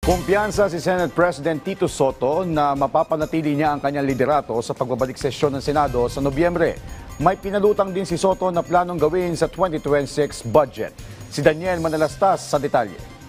Kumpiyansa si Senate President Tito Soto na mapapanatili niya ang kanyang liderato sa pagbabalik sesyon ng Senado sa Nobyembre. May pinalutang din si Soto na planong gawin sa 2026 budget. Si Daniel Manalastas sa detalye.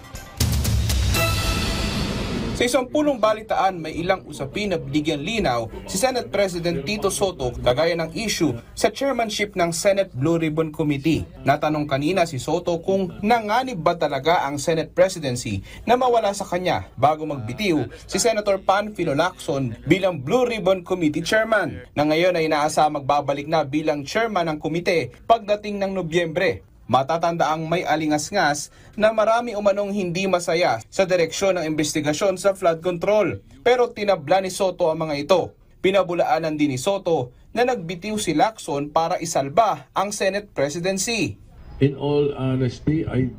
Sa isang pulong balitaan, may ilang usapin na binigyan linaw si Senate President Tito Soto kagaya ng issue sa chairmanship ng Senate Blue Ribbon Committee. Natanong kanina si Soto kung nanganib ba talaga ang Senate presidency na mawala sa kanya bago magbitiw si Senator Panfilo Lacson bilang Blue Ribbon Committee Chairman, na ngayon ay inaasa magbabalik na bilang chairman ng komite pagdating ng Nobyembre. Matatandaang may alingas-ngas na marami umanong hindi masaya sa direksyon ng investigasyon sa flood control. Pero tinabla ni Soto ang mga ito. Pinabulaanan din ni Soto na nagbitiw si Lacson para isalba ang Senate presidency. In all honesty, I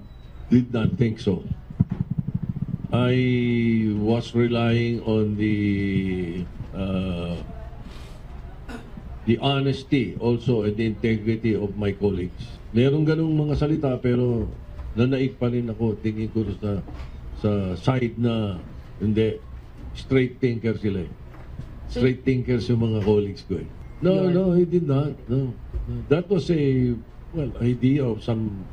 did not think so. I was relying on the honesty also and the integrity of my colleagues. Merong ganung mga salita pero nanaig pa rin ako, tingin ko sa side na hindi, straight thinker sila eh. Straight thinkers yung mga colleagues ko eh. No, he did not. No. That was a idea of some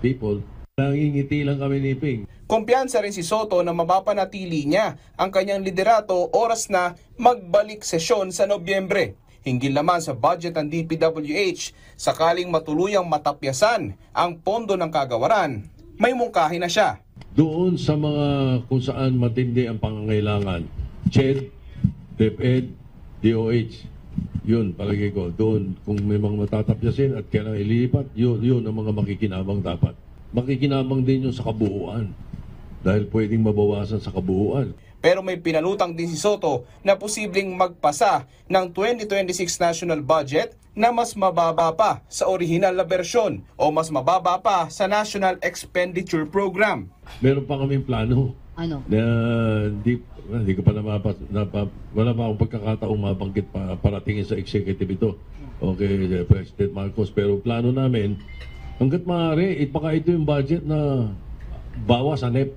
people. Nangingiti lang kami ni Ping. Kumpiyansa rin si Soto na mapapanatili niya ang kanyang liderato oras na magbalik sesyon sa Nobyembre. Hinggil naman sa budget ng DPWH, sakaling matuluyang matapyasan ang pondo ng kagawaran, may mungkahi na siya. Doon sa mga kung saan matindi ang pangangailangan, CHED, DepEd, DOH, yun palagi ko. Doon kung may mga matatapyasin at kailangan ililipat, yun ang mga makikinabang dapat. Makikinabang din yun sa kabuuan dahil pwedeng mabawasan sa kabuuan. Pero may pinalutang din si Soto na posibleng magpasa ng 2026 national budget na mas mababa pa sa orihinal na bersyon o mas mababa pa sa National Expenditure Program. Meron pa kaming plano. Ano? Na hindi ko pa wala pa akong pagkakataong mabanggit pa paratingin sa executive ito. Okay, President Marcos. Pero plano namin, hanggat maaari, baka ito yung budget na bawas sa NEP.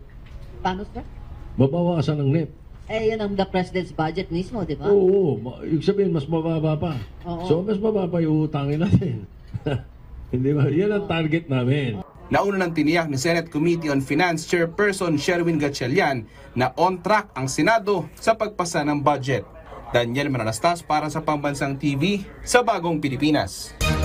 Paano, sir? Mabawasan ng NEP. Eh, yun ang the President's budget mismo, di ba? Oo, ibig sabihin, mas mababa pa. Oo. So, mas mababa yung utangin natin. Hindi ba? Yan ang target namin. Nauna nang tiniyak ni Senate Committee on Finance Chairperson Sherwin Gatchalian na on track ang Senado sa pagpasa ng budget. Daniel Manalastas para sa Pambansang TV sa Bagong Pilipinas.